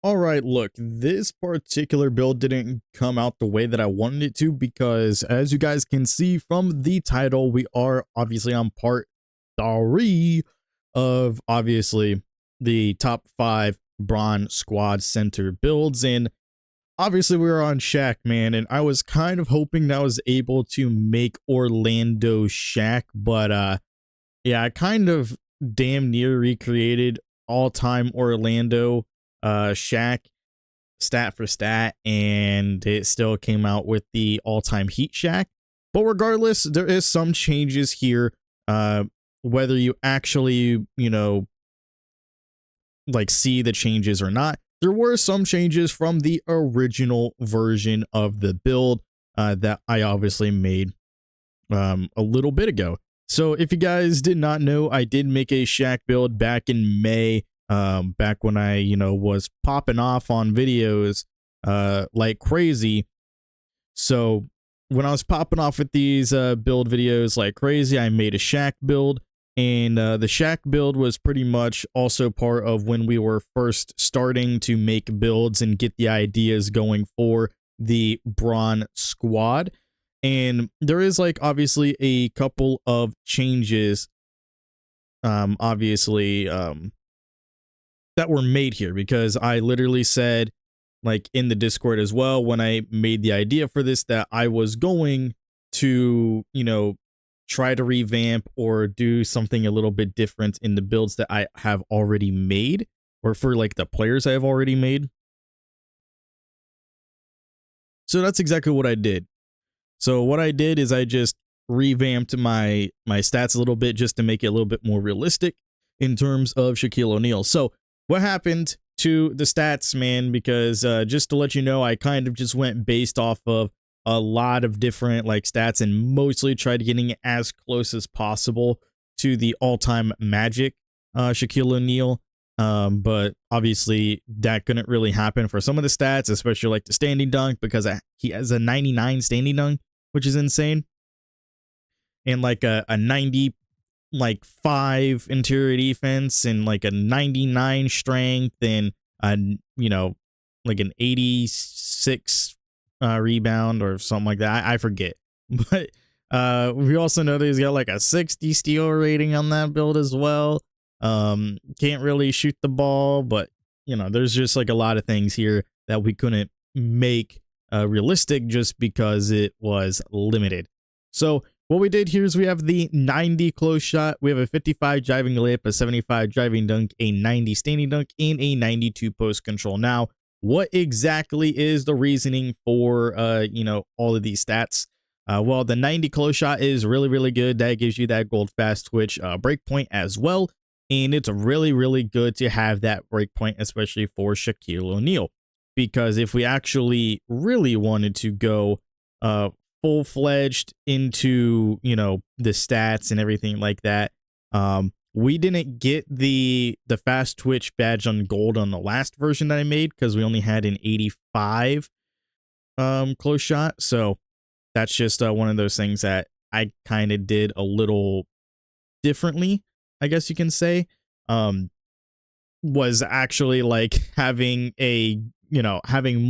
All right, look, this particular build didn't come out the way that I wanted it to because as you guys can see from the title, we are obviously on part 3 of obviously the top 5 Bron squad center builds. And obviously we were on Shaq, man, and I was kind of hoping that I was able to make Orlando Shaq, but yeah, I kind of damn near recreated all-time Orlando Shaq stat for stat, and it still came out with the all-time Heat Shaq. But regardless, there is some changes here, whether you actually, like see the changes or not. There were some changes from the original version of the build that I obviously made a little bit ago. So if you guys did not know, I did make a Shaq build back in May, back when I, was popping off on videos like crazy. So when I was popping off with these build videos like crazy, I made a Shaq build. And the Shaq build was pretty much also part of when we were first starting to make builds and get the ideas going for the Bron squad. And there is like obviously a couple of changes obviously that were made here, because I literally said, like in the Discord as well, when I made the idea for this, that I was going to, try to revamp or do something a little bit different in the builds that I have already made, or for like the players I have already made. So that's exactly what I did. So what I did is I just revamped my stats a little bit just to make it a little bit more realistic in terms of Shaquille O'Neal. So what happened to the stats, man, because just to let you know, I kind of just went based off of a lot of different like stats and mostly tried getting as close as possible to the all-time Magic Shaquille O'Neal. But obviously that couldn't really happen for some of the stats, especially like the standing dunk, because he has a 99 standing dunk, which is insane, and like a 90 like 5 interior defense, and like a 99 strength, and like an 86 rebound or something like that. I forget. But we also know that he's got like a 60 steal rating on that build as well. Can't really shoot the ball, but there's just like a lot of things here that we couldn't make realistic just because it was limited. So what we did here is we have the 90 close shot, we have a 55 driving layup, a 75 driving dunk, a 90 standing dunk, and a 92 post control. Now, what exactly is the reasoning for all of these stats? Well, the 90 close shot is really, really good. That gives you that gold fast twitch break point as well. And it's really, really good to have that break point, especially for Shaquille O'Neal. Because if we actually really wanted to go full-fledged into, the stats and everything like that, we didn't get the fast twitch badge on gold on the last version that I made, because we only had an 85 close shot. So that's just one of those things that I kind of did a little differently, I guess you can say. Was actually like having having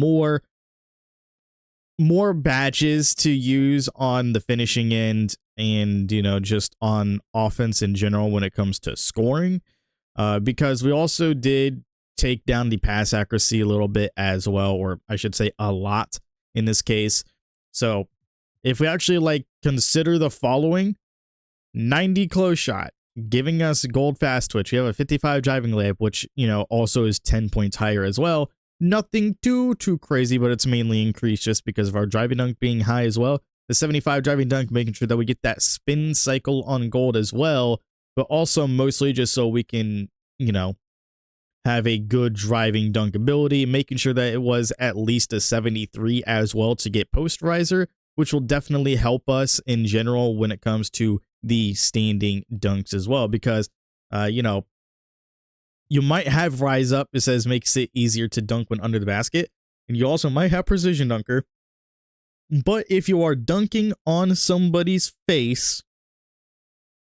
more badges to use on the finishing end, and just on offense in general when it comes to scoring, because we also did take down the pass accuracy a little bit as well, or I should say a lot in this case. So if we actually like consider the following: 90 close shot, giving us gold fast twitch. We have a 55 driving layup, which also is 10 points higher as well. Nothing too crazy, but it's mainly increased just because of our driving dunk being high as well. The 75 driving dunk, making sure that we get that spin cycle on gold as well, but also mostly just so we can, have a good driving dunk ability, making sure that it was at least a 73 as well to get posterizer, which will definitely help us in general when it comes to the standing dunks as well, because you might have rise up, it says makes it easier to dunk when under the basket, and you also might have precision dunker. But if you are dunking on somebody's face,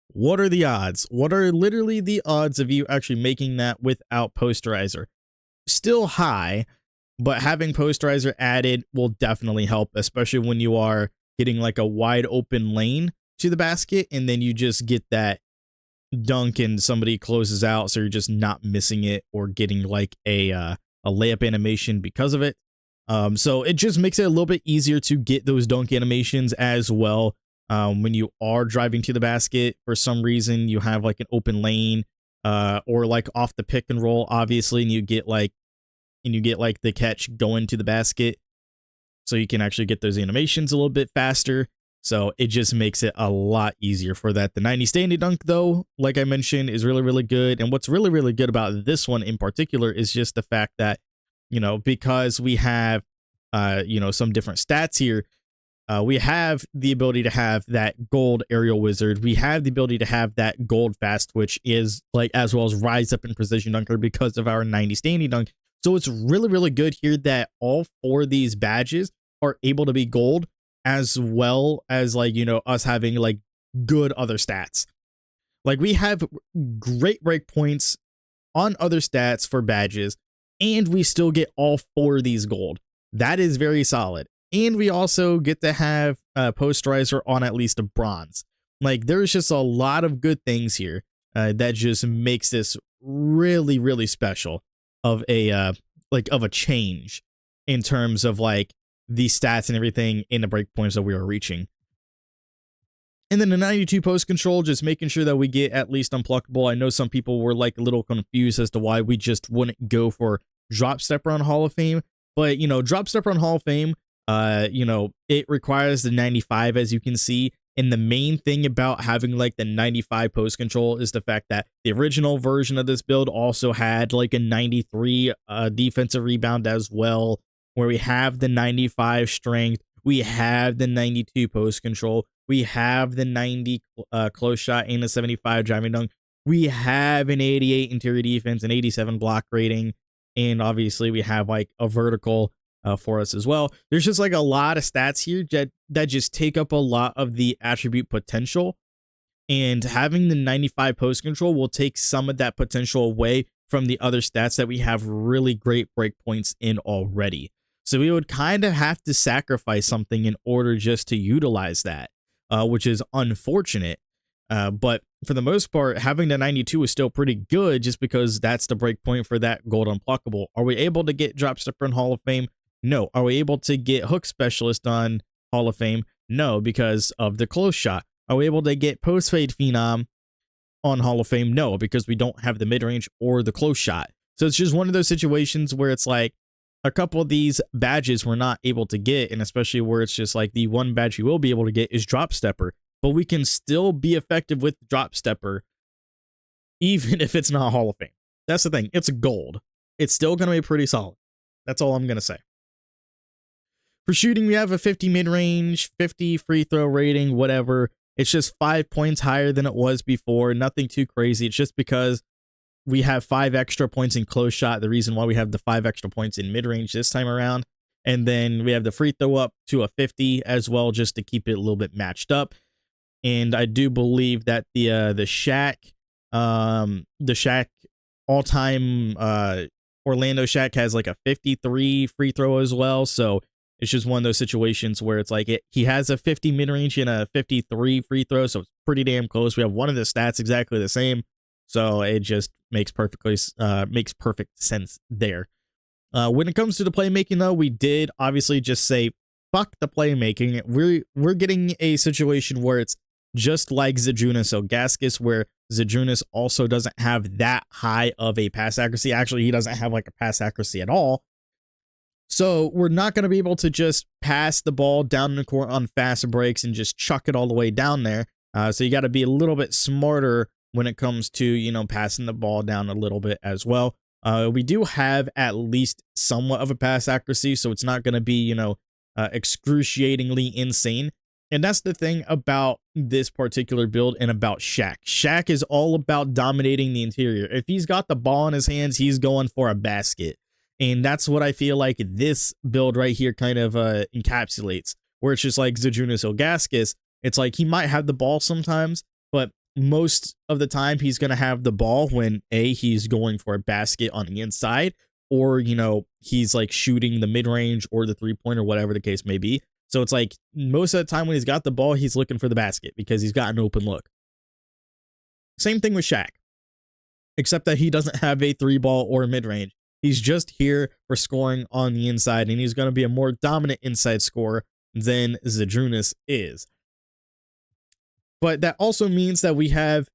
what are the odds? What are literally the odds of you actually making that without posterizer? still high, but having posterizer added will definitely help, especially when you are getting like a wide open lane to the basket and then you just get that dunk and somebody closes out, so you're just not missing it or getting like a layup animation because of it. So it just makes it a little bit easier to get those dunk animations as well. When you are driving to the basket, for some reason you have like an open lane, or like off the pick and roll, obviously, and you get like the catch going to the basket, so you can actually get those animations a little bit faster. So it just makes it a lot easier for that. The 90 standing dunk, though, like I mentioned, is really, really good. And what's really, really good about this one in particular is just the fact that, because we have, some different stats here, we have the ability to have that gold aerial wizard. We have the ability to have that gold fast twitch, is like, as well as rise up in precision dunker because of our 90 standing dunk. So it's really, really good here that all 4 of these badges are able to be gold, as well as like, us having like good other stats. Like we have great breakpoints on other stats for badges, and we still get all 4 of these gold. That is very solid. And we also get to have posterizer on at least a bronze. Like there's just a lot of good things here that just makes this really, really special of a change in terms of like the stats and everything in the breakpoints that we are reaching. And then the 92 post control, just making sure that we get at least unpluckable. I know some people were like a little confused as to why we just wouldn't go for drop stepper on Hall of Fame, but drop stepper on Hall of Fame, it requires the 95, as you can see. And the main thing about having like the 95 post control is the fact that the original version of this build also had like a 93 defensive rebound as well, where we have the 95 strength, we have the 92 post control, we have the 90 close shot and the 75 driving dunk, we have an 88 interior defense, an 87 block rating, and obviously we have like a vertical for us as well. There's just like a lot of stats here that just take up a lot of the attribute potential, and having the 95 post control will take some of that potential away from the other stats that we have really great breakpoints in already. So we would kind of have to sacrifice something in order just to utilize that, which is unfortunate. But for the most part, having the 92 is still pretty good, just because that's the breakpoint for that gold unpluckable. Are we able to get drop stepper in Hall of Fame? No. Are we able to get hook specialist on Hall of Fame? No, because of the close shot. Are we able to get post fade phenom on Hall of Fame? No, because we don't have the mid range or the close shot. So it's just one of those situations where it's like a couple of these badges we're not able to get, and especially where it's just like the one badge you will be able to get is drop stepper, but we can still be effective with drop stepper even if it's not Hall of Fame. That's the thing. It's gold. It's still going to be pretty solid. That's all I'm going to say. For shooting, we have a 50 mid-range, 50 free throw rating, whatever. It's just 5 points higher than it was before. Nothing too crazy. It's just because we have 5 extra points in close shot. The reason why we have the 5 extra points in mid-range this time around. And then we have the free throw up to a 50 as well, just to keep it a little bit matched up. And I do believe that the Shaq all-time Orlando Shaq has like a 53 free throw as well. So it's just one of those situations where it's like he has a 50 mid-range and a 53 free throw, so it's pretty damn close. We have one of the stats exactly the same, so it just makes perfect sense there. When it comes to the playmaking, though, we did obviously just say fuck the playmaking. We're getting a situation where it's just like Zydrunas Ilgauskas, where Zydrunas also doesn't have that high of a pass accuracy. Actually, he doesn't have like a pass accuracy at all. So we're not going to be able to just pass the ball down the court on fast breaks and just chuck it all the way down there. So you got to be a little bit smarter when it comes to, passing the ball down a little bit as well. We do have at least somewhat of a pass accuracy, so it's not going to be, excruciatingly insane. And that's the thing about this particular build and about Shaq. Shaq is all about dominating the interior. If he's got the ball in his hands, he's going for a basket. And that's what I feel like this build right here kind of encapsulates, where it's just like Zydrunas Ilgauskas. It's like he might have the ball sometimes, but most of the time he's going to have the ball when A, he's going for a basket on the inside, or, you know, he's like shooting the mid-range or the 3-point or whatever the case may be. So it's like most of the time when he's got the ball, he's looking for the basket because he's got an open look. Same thing with Shaq, except that he doesn't have a 3-ball or mid-range. He's just here for scoring on the inside, and he's going to be a more dominant inside scorer than Zydrunas is. But that also means that we have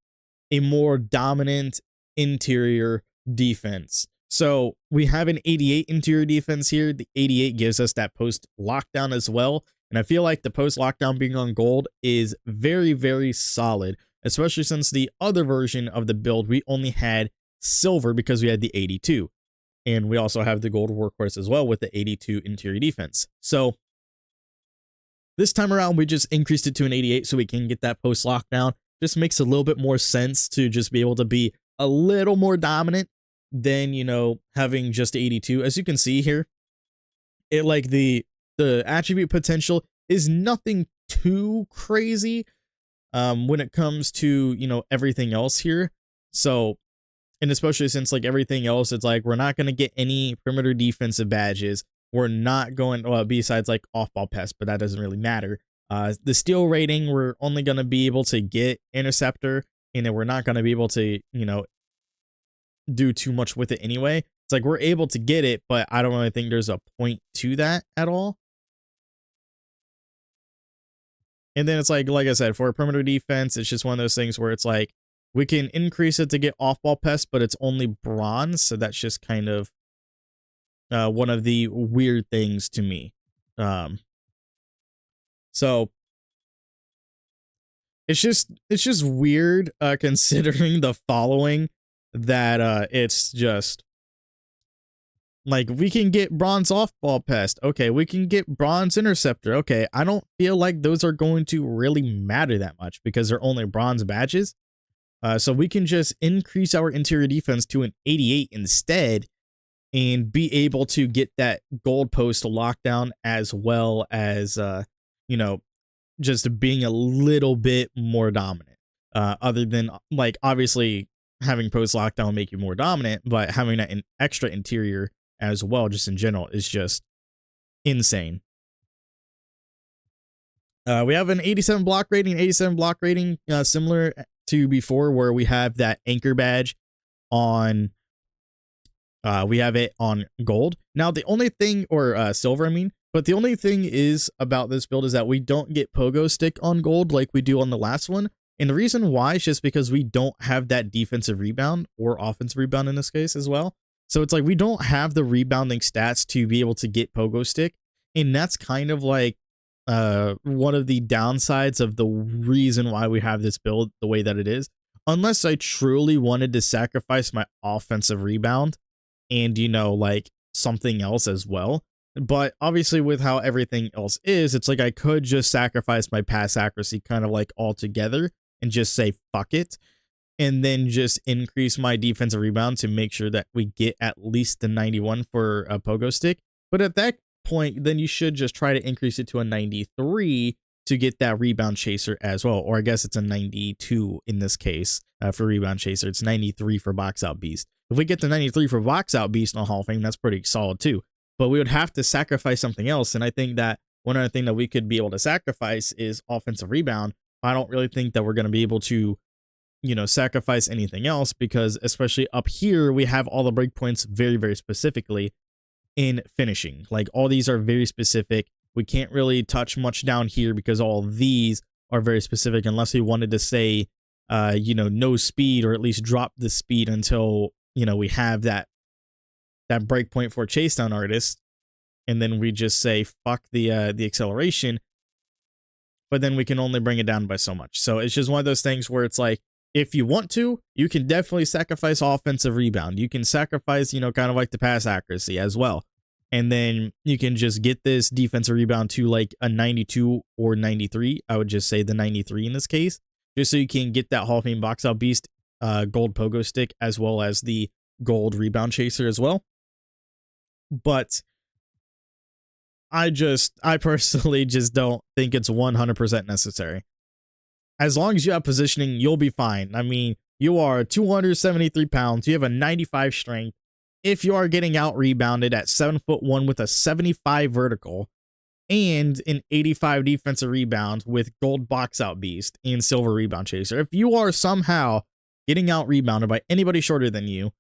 a more dominant interior defense. So we have an 88 interior defense here. The 88 gives us that post lockdown as well. And I feel like the post lockdown being on gold is very, very solid, especially since the other version of the build, we only had silver because we had the 82. And we also have the gold workhorse as well with the 82 interior defense. So this time around, we just increased it to an 88 so we can get that post lockdown. Just makes a little bit more sense to just be able to be a little more dominant than, you know, having just 82. As you can see here, it like the attribute potential is nothing too crazy when it comes to, you know, everything else here. So, and especially since like everything else, it's like we're not going to get any perimeter defensive badges. We're not going, well, besides like off-ball pest, but that doesn't really matter. The steal rating, we're only going to be able to get interceptor, and then we're not going to be able to, you know, do too much with it anyway. It's like we're able to get it, but I don't really think there's a point to that at all. And then it's like I said, for a perimeter defense, it's just one of those things where it's like we can increase it to get off-ball pest, but it's only bronze, so that's just kind of one of the weird things to me. So it's just weird considering the following that it's just like we can get bronze off-ball pest. Okay, we can get bronze interceptor. Okay, I don't feel like those are going to really matter that much because they're only bronze badges. So we can just increase our interior defense to an 88 instead and be able to get that gold post lockdown as well as, you know, just being a little bit more dominant. Other than like obviously having post lockdown will make you more dominant, but having that extra interior as well, just in general, is just insane. We have an 87 block rating, similar to before, where we have that anchor badge on. We have it on gold. Now, the only thing, or silver, I mean, but the only thing is about this build is that we don't get pogo stick on gold like we do on the last one. And the reason why is just because we don't have that defensive rebound or offensive rebound in this case as well. So it's like we don't have the rebounding stats to be able to get pogo stick. And that's kind of like one of the downsides of the reason why we have this build the way that it is. Unless I truly wanted to sacrifice my offensive rebound and, you know, like something else as well. But obviously with how everything else is, it's like I could just sacrifice my pass accuracy kind of like altogether and just say fuck it, and then just increase my defensive rebound to make sure that we get at least the 91 for a pogo stick. But at that point, then you should just try to increase it to a 93 to get that rebound chaser as well. Or I guess it's a 92 in this case for rebound chaser. It's 93 for box out beast. If we get the 93 for box out beast on Hall of Fame, that's pretty solid too. But we would have to sacrifice something else. And I think that one other thing that we could be able to sacrifice is offensive rebound. I don't really think that we're going to be able to, you know, sacrifice anything else, because especially up here, we have all the breakpoints very, very specifically in finishing. Like all these are very specific. We can't really touch much down here because all these are very specific, unless we wanted to say, you know, no speed, or at least drop the speed until, you know, we have that breakpoint for chase down artist, and then we just say fuck the acceleration, but then we can only bring it down by so much. So it's just one of those things where it's like, if you want to, you can definitely sacrifice offensive rebound. You can sacrifice, you know, kind of like the pass accuracy as well. And then you can just get this defensive rebound to like a 92 or 93. I would just say the 93 in this case, just so you can get that Hall of Fame box out beast gold pogo stick, as well as the gold rebound chaser as well. But I personally just don't think it's 100% necessary. As long as you have positioning, you'll be fine. I mean, you are 273 pounds. You have a 95 strength. if you are getting out rebounded at 7'1" with a 75 vertical and an 85 defensive rebound with gold box out beast and silver rebound chaser. If you are somehow getting out rebounded by anybody shorter than you,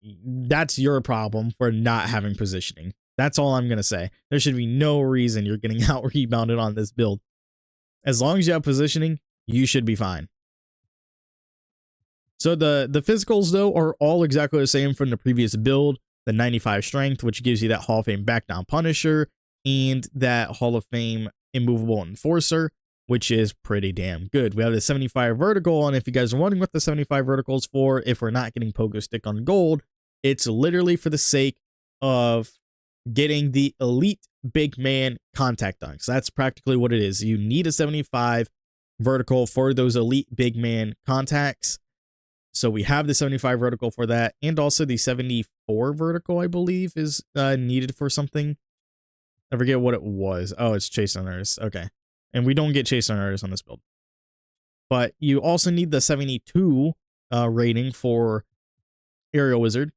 that's your problem for not having positioning. That's all I'm going to say. There should be no reason you're getting out rebounded on this build. As long as you have positioning, you should be fine. So the physicals, though, are all exactly the same from the previous build. The 95 strength, which gives you that Hall of Fame back down punisher, and that Hall of Fame immovable enforcer, which is pretty damn good. We have the 75 vertical, and if you guys are wondering what the 75 vertical is for, if we're not getting pogo stick on gold, it's literally for the sake of getting the elite big man contact dunks. That's practically what it is. You need a 75 vertical for those elite big man contacts. So we have the 75 vertical for that, and also the 74 vertical, I believe, is needed for something. I forget what it was. Oh, it's chase runners. Okay. And we don't get chase runners on this build. But you also need the 72 rating for Aerial Wizard.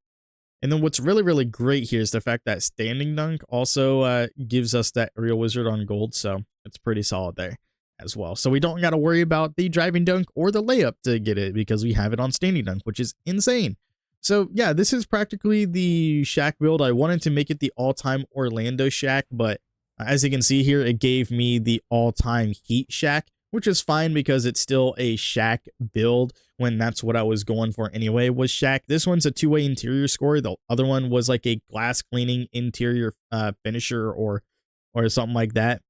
And then what's really, really great here is the fact that Standing Dunk also gives us that Aerial Wizard on gold. So it's pretty solid there as well. So we don't got to worry about the driving dunk or the layup to get it because we have it on Standing Dunk, which is insane. So yeah, this is practically the Shaq build. I wanted to make it the all-time Orlando Shaq, but as you can see here, it gave me the all-time Heat Shaq, which is fine because it's still a Shaq build when that's what I was going for anyway, was Shaq. This one's a two-way interior scorer. The other one was like a glass cleaning interior finisher or something like that.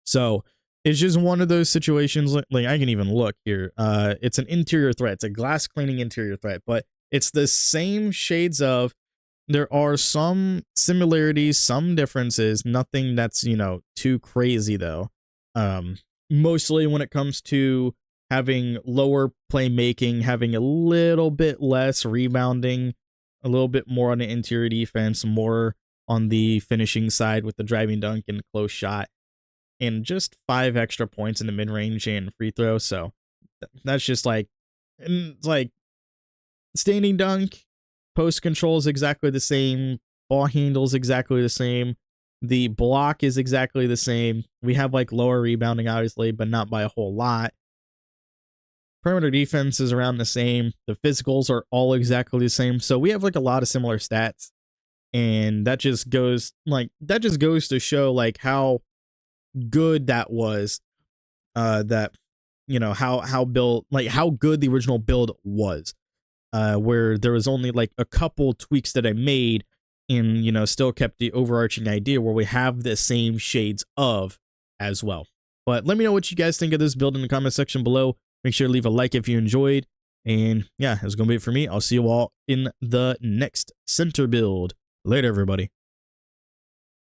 So it's just one of those situations, like I can even look here. It's an interior threat. It's a glass cleaning interior threat, but it's the same shades of, there are some similarities, some differences, nothing that's, you know, too crazy though. Mostly when it comes to having lower playmaking, having a little bit less rebounding, a little bit more on the interior defense, more on the finishing side with the driving dunk and close shot, and just 5 extra points in the mid-range and free throw. So that's just like, it's like standing dunk, post control is exactly the same, ball handle is exactly the same, the block is exactly the same. We have like lower rebounding, obviously, but not by a whole lot. Perimeter defense is around the same. The physicals are all exactly the same. So we have like a lot of similar stats. And that just goes to show like how good that was, that, you know, how good the original build was, where there was only like a couple tweaks that I made and, you know, still kept the overarching idea where we have the same shades of as well. But let me know what you guys think of this build in the comment section below. Make sure to leave a like if you enjoyed. And yeah, that's going to be it for me. I'll see you all in the next center build. Later, everybody.